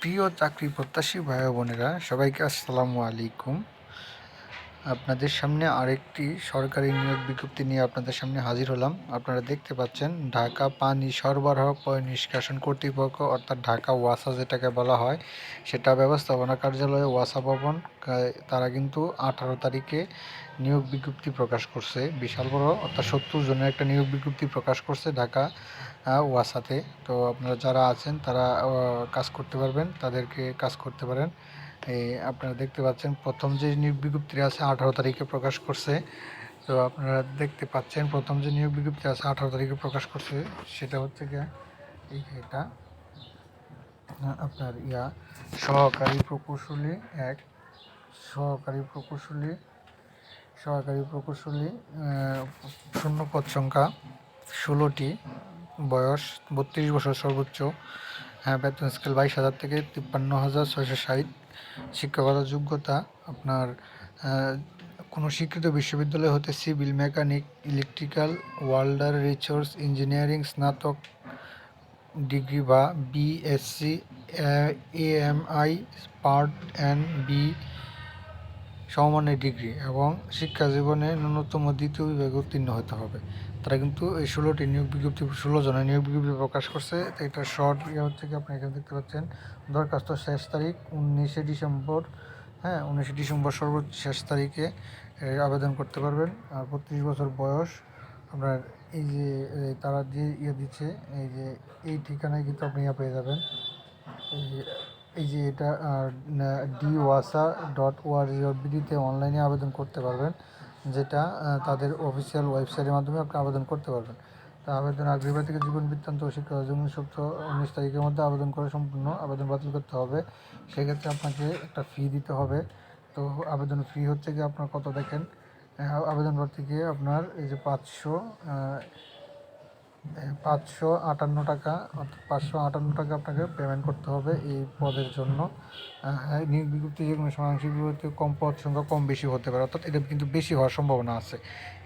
প্রিয় চাকরি প্রত্যাশী ভাই বোনেরা, সবাইকে আসসালামু আলাইকুম। আপনাদের সামনে আরেকটি সরকারি নিয়োগ বিজ্ঞপ্তি নিয়ে আপনাদের সামনে হাজির হলাম। আপনারা দেখতে পাচ্ছেন, ঢাকা পানি সরবরাহ নিষ্কাশন কর্তৃপক্ষ অর্থাৎ ঢাকা ওয়াসা যেটাকে বলা হয়, সেটা ব্যবস্থাপনা কার্যালয়ে ওয়াসা ভবন, তারা কিন্তু 18 তারিখে নিয়োগ বিজ্ঞপ্তি প্রকাশ করছে। বিশাল বড় অর্থাৎ 70 জনের একটা নিয়োগ বিজ্ঞপ্তি প্রকাশ করছে ঢাকা ওয়াসাতে। তো আপনারা যারা আছেন তারা কাজ করতে পারবেন, তাদেরকে কাজ করতে পারেন। এই আপনারা দেখতে পাচ্ছেন প্রথম যে নিয়োগ বিজ্ঞপ্তি আছে 18 তারিখে প্রকাশ করছে। তো আপনারা দেখতে পাচ্ছেন প্রথম যে নিয়োগ বিজ্ঞপ্তি আছে 18 তারিখে প্রকাশ করছে, সেটা হচ্ছে গিয়ে এটা আপনার সহকারী প্রকৌশলী এক, সহকারী প্রকৌশলী শূন্যপদ সংখ্যা 16টি, বয়স 32 বছর সর্বোচ্চ। বেতন স্কেল 22,000 থেকে 53,660। শিক্ষাগত যোগ্যতা আপনার কোনো স্বীকৃত বিশ্ববিদ্যালয় হতে civil, mechanic, electrical, welder, resource engineering স্নাতক ডিগ্রি বা BSc, AMI part and B সমমানের ডিগ্রি এবং শিক্ষা জীবনে ন্যূনতম দ্বিতীয় বিভাগে উত্তীর্ণ হতে হবে। তারা কিন্তু এই 16টি নিয়োগ বিজ্ঞপ্তি, 16 জনের নিয়োগ বিজ্ঞপ্তি প্রকাশ করছে। তো এটা শর্ট হচ্ছে কি, আপনি এখানে দেখতে পাচ্ছেন দরখাস্ত শেষ তারিখ 19শে ডিসেম্বর। 19শে ডিসেম্বর সর্বোচ্চ শেষ তারিখে আবেদন করতে পারবেন। আর 32 বছর বয়স। আপনার এই যে তারা যে দিচ্ছে, এই যে এই ঠিকানায় কিন্তু আপনি পেয়ে যাবেন। এই যে এটা diwasa.org.bd-তে অনলাইনে আবেদন করতে পারবেন, যেটা তাদের অফিসিয়াল ওয়েবসাইটের মাধ্যমে আপনি আবেদন করতে পারবেন। তা আবেদন আগ্রহী থেকে জীবন বৃত্তান্ত ও শিক্ষা সপ্তাহ 19 তারিখের মধ্যে আবেদন করে সম্পূর্ণ আবেদন বাতিল করতে হবে। সেক্ষেত্রে আপনাকে একটা ফি দিতে হবে। তো আবেদন ফি হচ্ছে কি, আপনার কত দেখেন, আবেদন করতে গিয়ে আপনার এই যে 558 টাকা, অর্থাৎ 558 টাকা আপনাকে পেমেন্ট করতে হবে এই পদের জন্য। নিয়োগ বিজ্ঞপ্তি যে কোনো শতাংশ বিজ্ঞপ্তি কম, পদ সংখ্যা কম বেশি হতে পারে, অর্থাৎ এটা কিন্তু বেশি হওয়ার সম্ভাবনা আছে,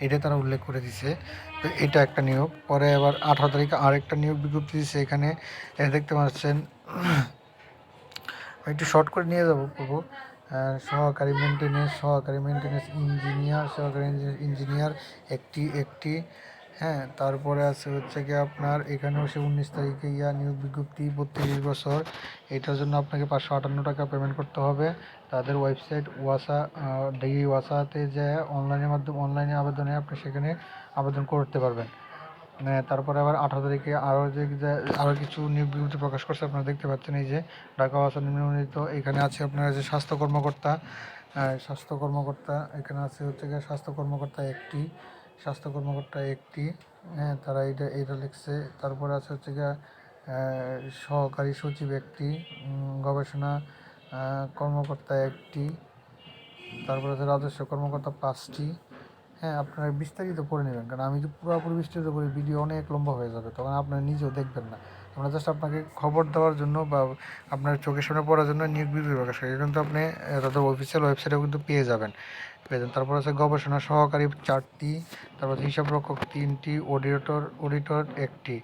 এটা তারা উল্লেখ করে দিছে। তো এটা একটা নিয়োগ। পরে আবার 18 তারিখে আরেকটা নিয়োগ বিজ্ঞপ্তি দিচ্ছে। এখানে দেখতে পাচ্ছেন, একটু শর্ট করে নিয়ে যাবো প্রভু। সহকারী মেনটেন্যান্স ইঞ্জিনিয়ার একটি। তারপরে আছে হচ্ছে কি আপনার এখানেও সে 19 তারিখে নিয়োগ বিজ্ঞপ্তি, 32 বছর। এটার জন্য আপনাকে 558 টাকা পেমেন্ট করতে হবে। তাদের ওয়েবসাইট ওয়াসাতে যে অনলাইনে আবেদনে আপনি সেখানে আবেদন করতে পারবেন। তারপরে আবার 18 তারিখে আরও কিছু নিয়োগ বিজ্ঞপ্তি প্রকাশ করছে। আপনারা দেখতে পাচ্ছেন এই যে ঢাকা ওয়াসা নিম্নলিখিত। এখানে আছে আপনার যে স্বাস্থ্য কর্মকর্তা, এখানে আছে হচ্ছে গিয়ে স্বাস্থ্য কর্মকর্তা একটি। তারা এইটা লিখছে। তারপরে আছে হচ্ছে গিয়ে সহকারী সচিব একটি, গবেষণা কর্মকর্তা একটি। তারপরে আছে রাজস্ব কর্মকর্তা 5টি। আপনারা বিস্তারিত পড়ে নেবেন, কারণ আমি যদি পুরোপুরি বিস্তারিত করি ভিডিও অনেক লম্বা হয়ে যাবে, তখন আপনারা নিজেও দেখবেন না। আমরা জাস্ট আপনাকে খবর দেওয়ার জন্য বা আপনার চোখের সামনে পড়ার জন্য নিয়োগ বিজ্ঞপ্তি প্রকাশ করি, কিন্তু আপনি তাদের অফিসিয়াল ওয়েবসাইটেও কিন্তু পেয়ে যাবেন। তারপর আছে গবেষণা সহকারী 4টি, তারপর হিসাব রক্ষক 3টি, অডিটর একটি।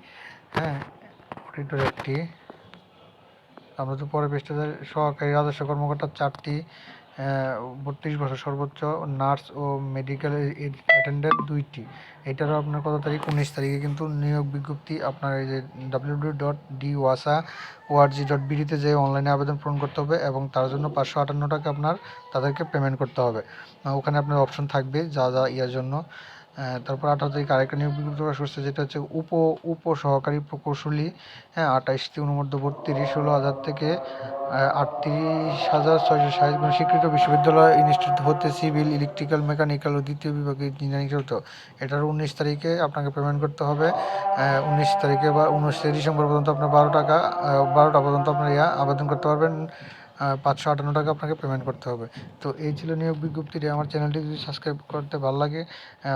অডিটর একটি। আমরা তো পরে পেজটাতে সহকারী রাজস্ব কর্মকর্তা 4টি, 32 বছর সর্বোচ্চ। নার্স ও মেডিকেল অ্যাটেন্ডেন্ট 2টি। এটারও আপনার কত তারিখ, 19 তারিখে কিন্তু নিয়োগ বিজ্ঞপ্তি আপনার এই যে www.diwasa.org.bd-তে যে অনলাইনে আবেদন পূরণ করতে হবে এবং তার জন্য 558 টাকা আপনার তাদেরকে পেমেন্ট করতে হবে। ওখানে আপনার অপশন থাকবে যা জন্য। তারপর 18 তারিখে আরেকটা নিয়োগ বিজ্ঞপ্তি প্রকাশ করছে, যেটা হচ্ছে উপ সহকারী প্রকৌশলী। 28টি, অনুমোদ্য 32, 16,000 থেকে 38,660। কোনো স্বীকৃত বিশ্ববিদ্যালয় ইনস্টিটিউট হতে সিভিল, ইলেকট্রিক্যাল, মেকানিক্যাল ও দ্বিতীয় বিভাগে ইঞ্জিনিয়ারিং হতো। এটার 19 তারিখে আপনাকে পেমেন্ট করতে হবে। 19 তারিখে বা 19 ডিসেম্বর পর্যন্ত আপনার 12টা পর্যন্ত আপনার আবেদন করতে পারবেন। 558 টাকা আপনাকে পেমেন্ট করতে হবে। তো এই ছিল নিয়োগ বিজ্ঞপ্তিটি। আমার চ্যানেলটি যদি সাবস্ক্রাইব করতে ভালো লাগে,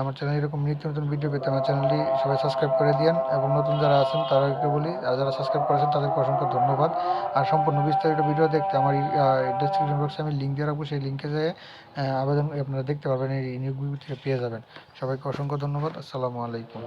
আমার চ্যানেলে এরকম নিত্য নতুন ভিডিও পেতে আমার চ্যানেলটি সবাই সাবস্ক্রাইব করে দিন। এবং নতুন যারা আছেন তাদেরকে বলি, আর যারা সাবস্ক্রাইব করেছেন তাদেরকে অসংখ্য ধন্যবাদ। আর সম্পূর্ণ বিস্তারিত ভিডিও দেখতে আমার ডেসক্রিপশন বক্সে আমি লিঙ্ক দিয়ে রাখবো, সেই লিঙ্কে যেয়ে আবেদন আপনারা দেখতে পারবেন, এই নিয়োগ বিজ্ঞপ্তিটা পেয়ে যাবেন। সবাইকে অসংখ্য ধন্যবাদ। আসসালামু আলাইকুম।